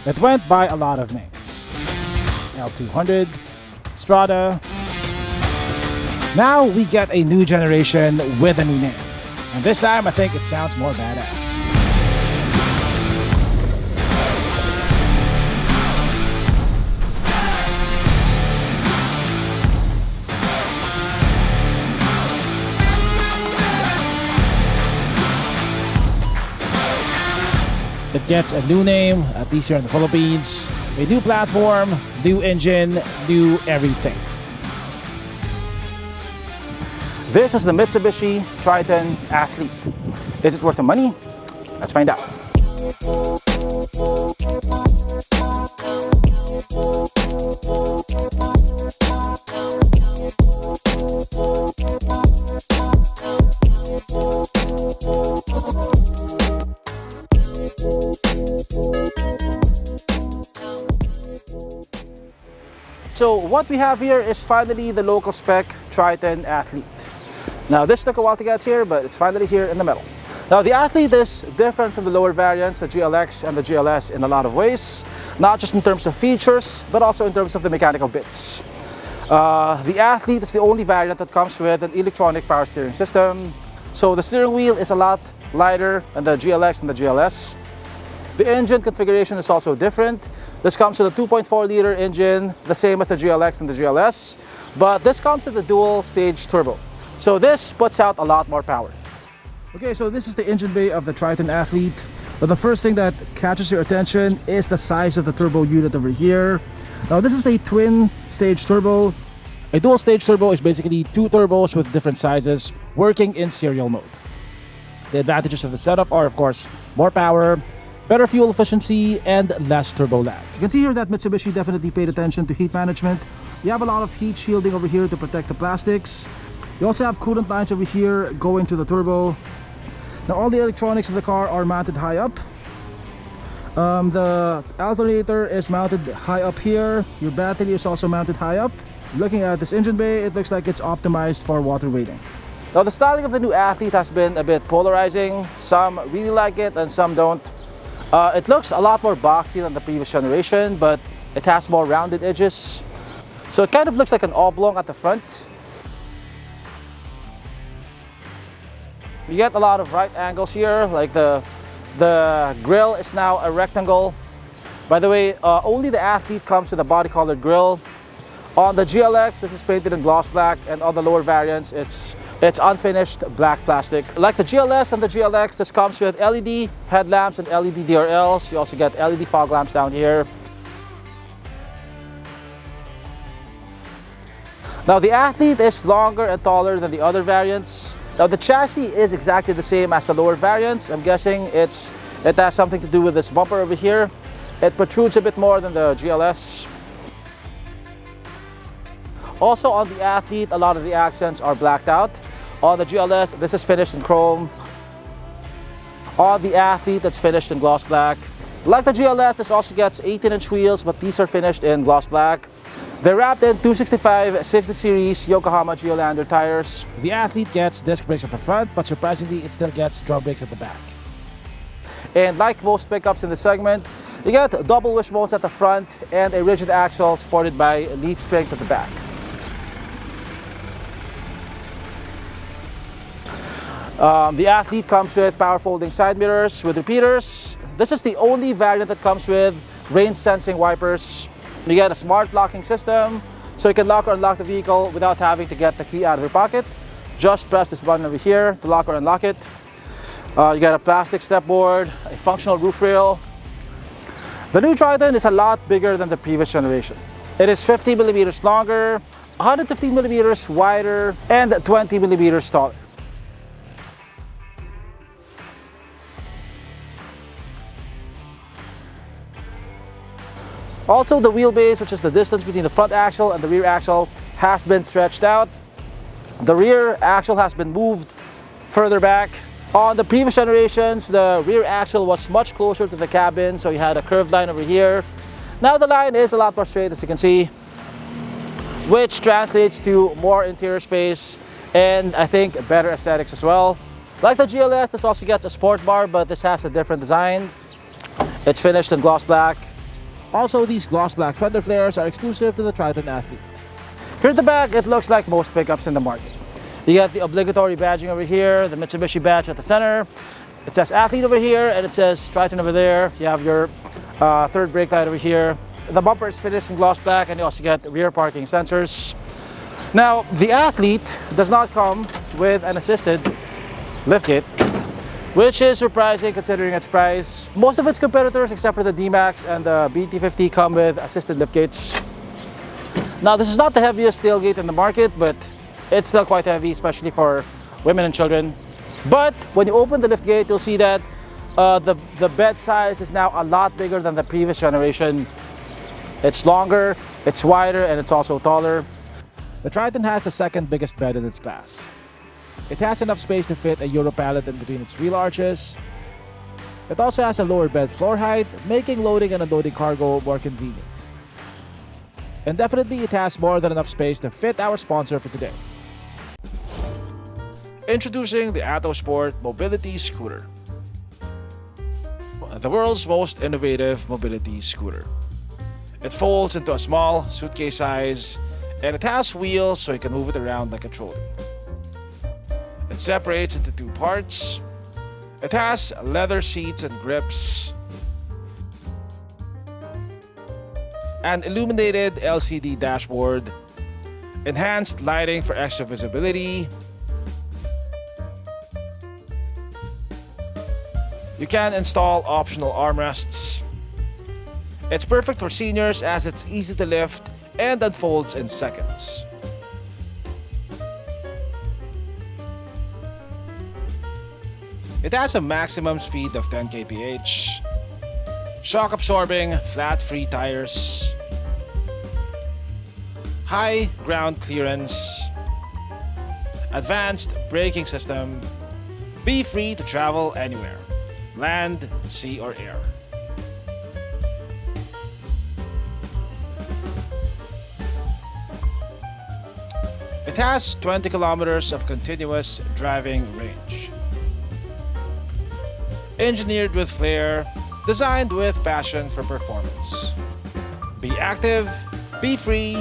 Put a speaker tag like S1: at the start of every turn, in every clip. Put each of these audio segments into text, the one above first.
S1: It went by a lot of names. L200, Strada. Now we get a new generation with a new name. And this time I think it sounds more badass. It gets a new name, at least here in the Philippines, a new platform, new engine, new everything. This is the Mitsubishi Triton Athlete. Is it worth the money? Let's find out. So what we have here is finally the local spec Triton Athlete. Now this took a while to get here, but it's finally here in the metal. Now the Athlete is different from the lower variants, the GLX and the GLS, in a lot of ways. Not just in terms of features, but also in terms of the mechanical bits. The Athlete is the only variant that comes with an electronic power steering system. So the steering wheel is a lot lighter than the GLX and the GLS. The engine configuration is also different. This comes with a 2.4-liter engine, the same as the GLX and the GLS, but this comes with a dual-stage turbo. So this puts out a lot more power. Okay, so this is the engine bay of the Triton Athlete. But the first thing that catches your attention is the size of the turbo unit over here. Now this is a twin-stage turbo. A dual-stage turbo is basically two turbos with different sizes working in serial mode. The advantages of the setup are, of course, more power, better fuel efficiency, and less turbo lag. You can see here that Mitsubishi definitely paid attention to heat management. You have a lot of heat shielding over here to protect the plastics. You also have coolant lines over here going to the turbo. Now all the electronics of the car are mounted high up. The alternator is mounted high up here. Your battery is also mounted high up. Looking at this engine bay, it looks like it's optimized for water weighting. Now the styling of the new Athlete has been a bit polarizing. Some really like it and some don't. It looks a lot more boxy than the previous generation, but it has more rounded edges. So it kind of looks like an oblong at the front. You get a lot of right angles here, like the grille is now a rectangle. By the way, only the Athlete comes with a body colored grille. On the GLX, this is painted in gloss black, and on the lower variants, it's unfinished black plastic. Like the GLS and the GLX, this comes with LED headlamps and LED DRLs. You also get LED fog lamps down here. Now the Athlete is longer and taller than the other variants. Now the chassis is exactly the same as the lower variants. I'm guessing it has something to do with this bumper over here. It protrudes a bit more than the GLS. Also on the Athlete, a lot of the accents are blacked out. On the GLS, this is finished in chrome. On the Athlete, it's finished in gloss black. Like the GLS, this also gets 18-inch wheels, but these are finished in gloss black. They're wrapped in 265 60 series Yokohama Geolandar tires. The Athlete gets disc brakes at the front, but surprisingly, it still gets drum brakes at the back. And like most pickups in the segment, you get double wishbones at the front and a rigid axle supported by leaf springs at the back. The Athlete comes with power folding side mirrors with repeaters. This is the only variant that comes with rain sensing wipers. You get a smart locking system, so you can lock or unlock the vehicle without having to get the key out of your pocket. Just press this button over here to lock or unlock it. You got a plastic step board, a functional roof rail. The new Triton is a lot bigger than the previous generation. It is 50 millimeters longer, 115 millimeters wider, and 20 millimeters taller. Also, the wheelbase, which is the distance between the front axle and the rear axle, has been stretched out. The rear axle has been moved further back. On the previous generations, the rear axle was much closer to the cabin, so you had a curved line over here. Now the line is a lot more straight, as you can see, which translates to more interior space and I think better aesthetics as well. Like the GLS, this also gets a sport bar, but this has a different design. It's finished in gloss black. Also, these gloss black fender flares are exclusive to the Triton Athlete. Here at the back, it looks like most pickups in the market. You got the obligatory badging over here, the Mitsubishi badge at the center. It says Athlete over here, and it says Triton over there. You have your third brake light over here. The bumper is finished in gloss black, and you also get rear parking sensors. Now, the Athlete does not come with an assisted liftgate, which is surprising considering its price. Most of its competitors, except for the Dmax and the BT50, come with assisted liftgates. Now, this is not the heaviest tailgate in the market, but it's still quite heavy, especially for women and children. But when you open the liftgate, you'll see that the bed size is now a lot bigger than the previous generation. It's longer, it's wider, and it's also taller. The Triton has the second biggest bed in its class. It has enough space to fit a Euro pallet in between its wheel arches. It also has a lower bed floor height, making loading and unloading cargo more convenient. And definitely it has more than enough space to fit our sponsor for today. Introducing the ATO Sport Mobility Scooter. The world's most innovative mobility scooter. It folds into a small suitcase size, and it has wheels so you can move it around like a trolley. It separates into two parts. It has leather seats and grips, an illuminated LCD dashboard, enhanced lighting for extra visibility. You can install optional armrests. It's perfect for seniors as it's easy to lift and unfolds in seconds. It has a maximum speed of 10 kph, shock absorbing flat free tires, high ground clearance, advanced braking system. Be free to travel anywhere, land, sea or air. It has 20 kilometers of continuous driving range. Engineered with flair, designed with passion for performance. Be active, be free,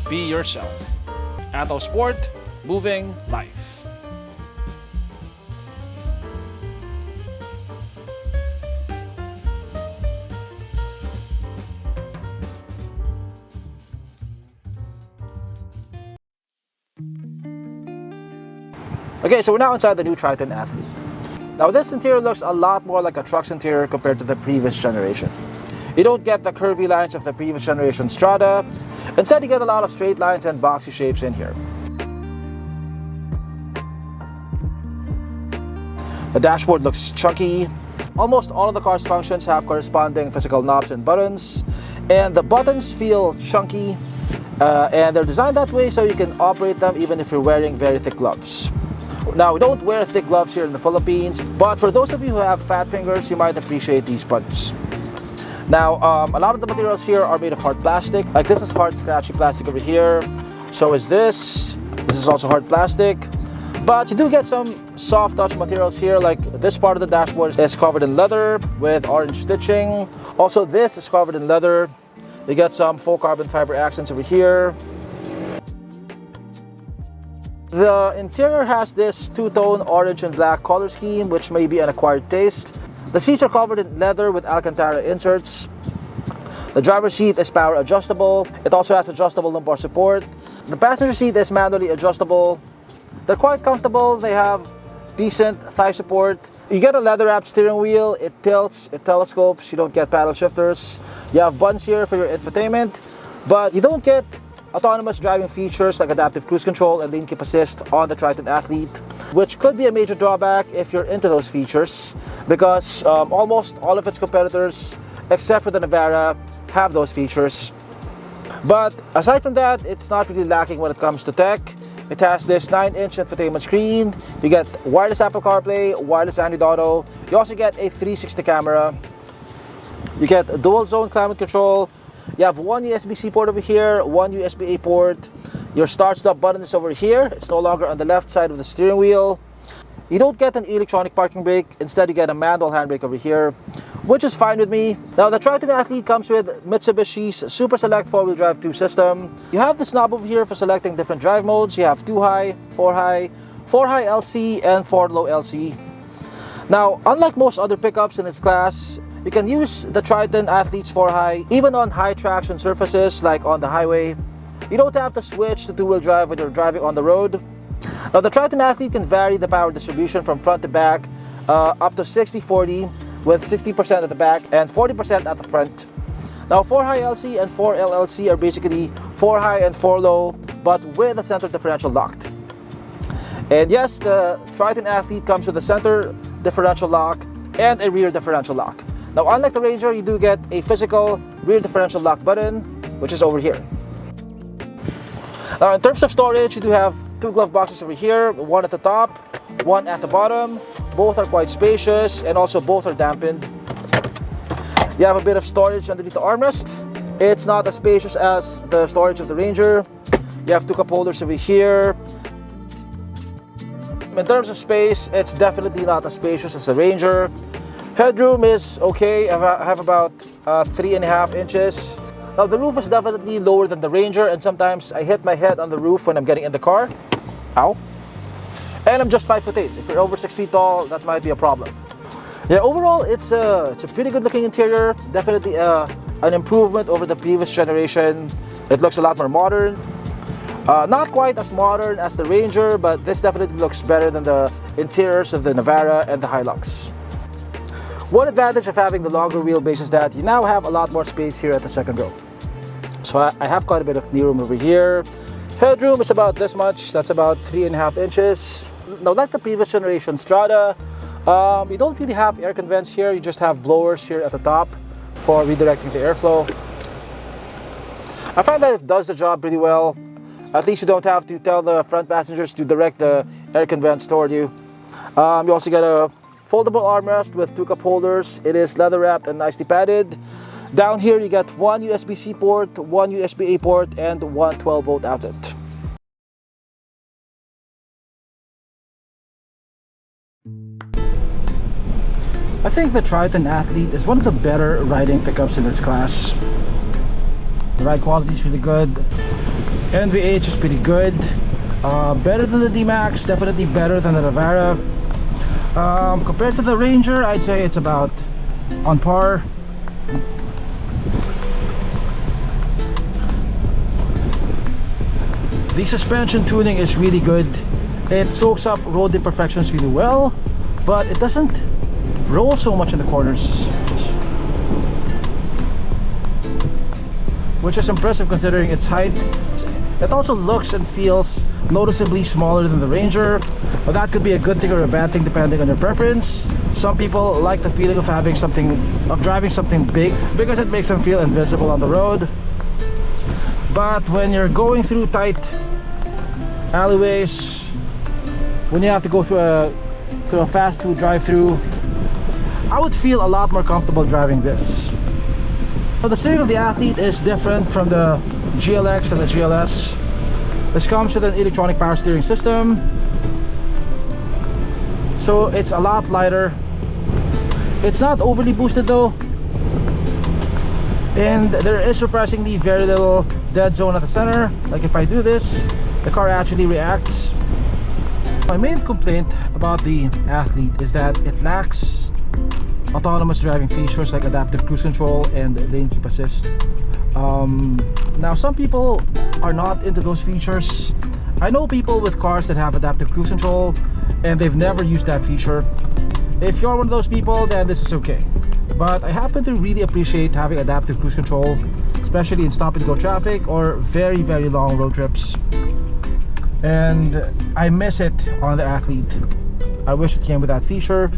S1: be yourself. ATO Sport, moving life. Okay, so we're now inside the new Triton Athlete. Now this interior looks a lot more like a truck's interior compared to the previous generation. You don't get the curvy lines of the previous generation Strada. Instead, you get a lot of straight lines and boxy shapes in here. The dashboard looks chunky. Almost all of the car's functions have corresponding physical knobs and buttons. And the buttons feel chunky. And they're designed that way so you can operate them even if you're wearing very thick gloves. Now, we don't wear thick gloves here in the Philippines, but for those of you who have fat fingers, you might appreciate these buttons. Now, a lot of the materials here are made of hard plastic. Like this is hard scratchy plastic over here. So is this. This is also hard plastic. But you do get some soft touch materials here, like this part of the dashboard is covered in leather with orange stitching. Also, this is covered in leather. You get some faux carbon fiber accents over here. The interior has this two-tone orange and black color scheme, which may be an acquired taste. The seats are covered in leather with Alcantara inserts. The driver's seat is power adjustable. It also has adjustable lumbar support. The passenger seat is manually adjustable. They're quite comfortable. They have decent thigh support. You get a leather-wrapped steering wheel. It tilts, it telescopes. You don't get paddle shifters. You have buttons here for your infotainment, but you don't get autonomous driving features like adaptive cruise control and lane keep assist on the Triton Athlete, which could be a major drawback if you're into those features, because almost all of its competitors, except for the Navara, have those features. But aside from that, it's not really lacking when it comes to tech. It has this 9-inch infotainment screen. You get wireless Apple CarPlay, wireless Android Auto. You also get a 360 camera. You get a dual zone climate control. You have one USB-C port over here, one USB-A port. Your start-stop button is over here. It's no longer on the left side of the steering wheel. You don't get an electronic parking brake, instead you get a manual handbrake over here, which is fine with me. Now the Triton Athlete comes with Mitsubishi's Super Select 4-wheel drive 2 system. You have this knob over here for selecting different drive modes. You have 2 high, 4 high, 4 high LC, and 4 low LC. Now, unlike most other pickups in its class, you can use the Triton Athlete's 4 high even on high traction surfaces like on the highway. You don't have to switch to 2-wheel drive when you're driving on the road. Now the Triton Athlete can vary the power distribution from front to back up to 60-40, with 60% at the back and 40% at the front. Now 4 high LC and 4 LLC are basically 4 high and 4 low, but with the center differential locked. And yes, the Triton Athlete comes with a center differential lock and a rear differential lock. Now unlike the Ranger, you do get a physical rear differential lock button, which is over here. Now in terms of storage, you do have 2 glove boxes over here, one at the top, one at the bottom. Both are quite spacious and also both are dampened. You have a bit of storage underneath the armrest. It's not as spacious as the storage of the Ranger. You have 2 cup holders over here. In terms of space, it's definitely not as spacious as the Ranger. Headroom is okay. I have about 3.5 inches. Now the roof is definitely lower than the Ranger, and sometimes I hit my head on the roof when I'm getting in the car. Ow. And I'm just 5'8". If you're over 6 feet tall, that might be a problem. Yeah, overall, it's a pretty good looking interior. Definitely an improvement over the previous generation. It looks a lot more modern. Not quite as modern as the Ranger, but this definitely looks better than the interiors of the Navara and the Hilux. One advantage of having the longer wheelbase is that you now have a lot more space here at the second row. So I have quite a bit of knee room over here. Headroom is about this much. That's about 3.5 inches. Now, like the previous generation Strada, you don't really have air vents here. You just have blowers here at the top for redirecting the airflow. I find that it does the job pretty well. At least you don't have to tell the front passengers to direct the air vents toward you. You also get a foldable armrest with 2 cup holders. It is leather wrapped and nicely padded. Down here you get 1 USB-C port, 1 USB-A port, and 1 12-volt outlet. I think the Triton Athlete is one of the better riding pickups in its class. The ride quality is really good. NVH is pretty good. Better than the Dmax, definitely better than the Navara. Compared to the Ranger, I'd say it's about on par. The suspension tuning is really good. It soaks up road imperfections really well, but it doesn't roll so much in the corners, which is impressive considering its height. It also looks and feels noticeably smaller than the Ranger, but that could be a good thing or a bad thing depending on your preference. Some people like the feeling of driving something big because it makes them feel invincible on the road. But when you're going through tight alleyways, when you have to go through a fast food drive-through, I would feel a lot more comfortable driving this. So the steering of the Athlete is different from the GLX and the GLS. This comes with an electronic power steering system, so it's a lot lighter. It's not overly boosted though, and there is surprisingly very little dead zone at the center. Like if I do this, the car actually reacts. My main complaint about the Athlete is that it lacks autonomous driving features like adaptive cruise control and lane keep assist. Now some people are not into those features. I know people with cars that have adaptive cruise control and they've never used that feature. If you're one of those people, then this is okay. But I happen to really appreciate having adaptive cruise control, especially in stop and go traffic or very, very long road trips. And I miss it on the Athlete. I wish it came with that feature.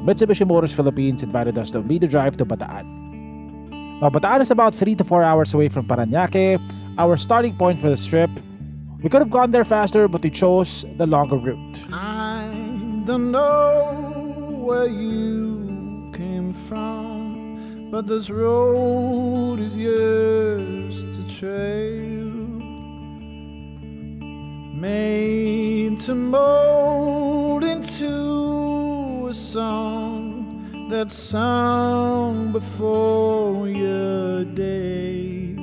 S1: Mitsubishi Motors Philippines invited us to meet the drive to Bataan. Now, Bataan is about 3 to 4 hours away from Parañaque, our starting point for this trip. We could have gone there faster, but we chose the longer route.
S2: I don't know where you came from, but this road is yours to trail, made to mold in into a song that's sung before your day.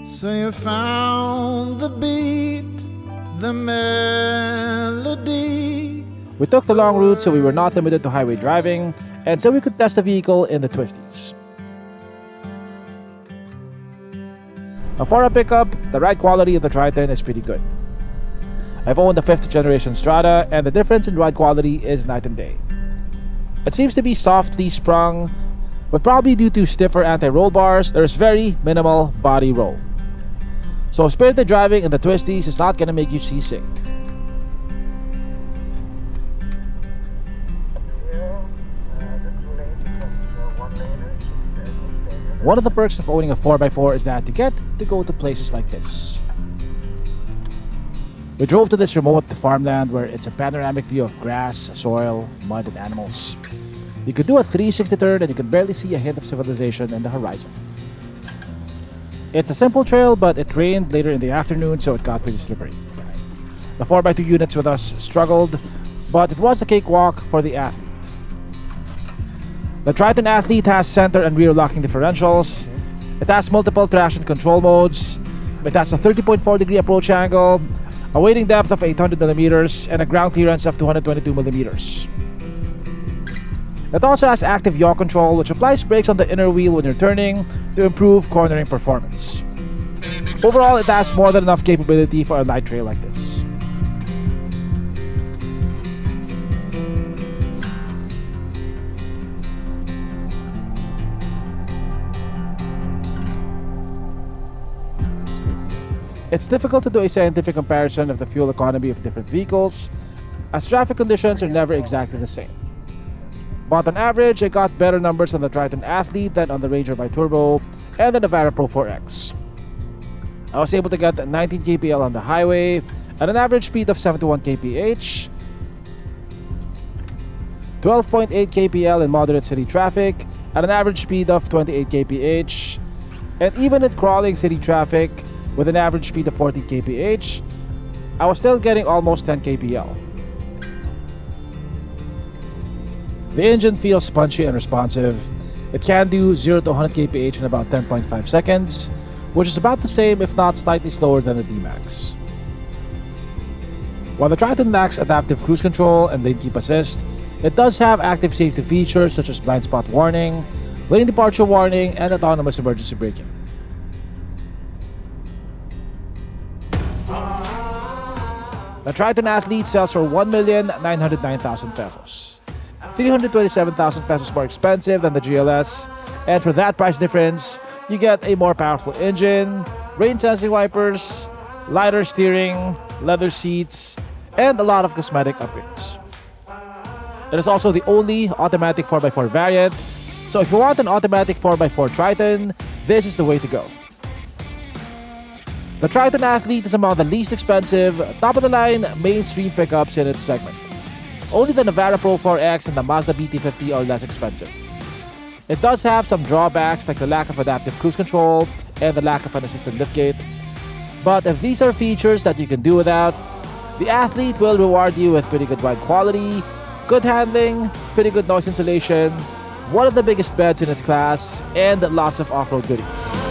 S2: So you found the beat, the melody.
S1: We took the long route so we were not limited to highway driving, and so we could test the vehicle in the twisties. Now for a pickup, the ride quality of the Triton is pretty good. I've owned the 5th generation Strata, and the difference in ride quality is night and day. It seems to be softly sprung, but probably due to stiffer anti-roll bars, there's very minimal body roll. So spirited driving in the twisties is not gonna make you seasick. One of the perks of owning a 4x4 is that you get to go to places like this. We drove to this remote farmland where it's a panoramic view of grass, soil, mud, and animals. You could do a 360 turn and you can barely see a hint of civilization in the horizon. It's a simple trail, but it rained later in the afternoon, so it got pretty slippery. The 4x2 units with us struggled, but it was a cakewalk for the Athlete. The Triton Athlete has center and rear locking differentials. It has multiple traction control modes. It has a 30.4 degree approach angle, a wading depth of 800mm, and a ground clearance of 222mm. It also has active yaw control, which applies brakes on the inner wheel when you're turning to improve cornering performance. Overall, it has more than enough capability for a light trail like this. It's difficult to do a scientific comparison of the fuel economy of different vehicles, as traffic conditions are never exactly the same. But on average, I got better numbers on the Triton Athlete than on the Ranger Bi-Turbo and the Navara Pro 4X. I was able to get 19 kpl on the highway at an average speed of 71 kph, 12.8 kpl in moderate city traffic at an average speed of 28 kph, and even in crawling city traffic with an average speed of 40 kph, I was still getting almost 10 kpl. The engine feels spongy and responsive. It can do 0 to 100 kph in about 10.5 seconds, which is about the same if not slightly slower than the Dmax. While the Triton lacks adaptive cruise control and lane keep assist, it does have active safety features such as blind spot warning, lane departure warning, and autonomous emergency braking. The Triton Athlete sells for 1,909,000 pesos. 327,000 pesos more expensive than the GLS, and for that price difference, you get a more powerful engine, rain-sensing wipers, lighter steering, leather seats, and a lot of cosmetic upgrades. It is also the only automatic 4x4 variant, so if you want an automatic 4x4 Triton, this is the way to go. The Triton Athlete is among the least expensive, top-of-the-line mainstream pickups in its segment. Only the Navara Pro 4X and the Mazda BT50 are less expensive. It does have some drawbacks like the lack of adaptive cruise control and the lack of an assisted liftgate. But if these are features that you can do without, the Athlete will reward you with pretty good ride quality, good handling, pretty good noise insulation, one of the biggest beds in its class, and lots of off-road goodies.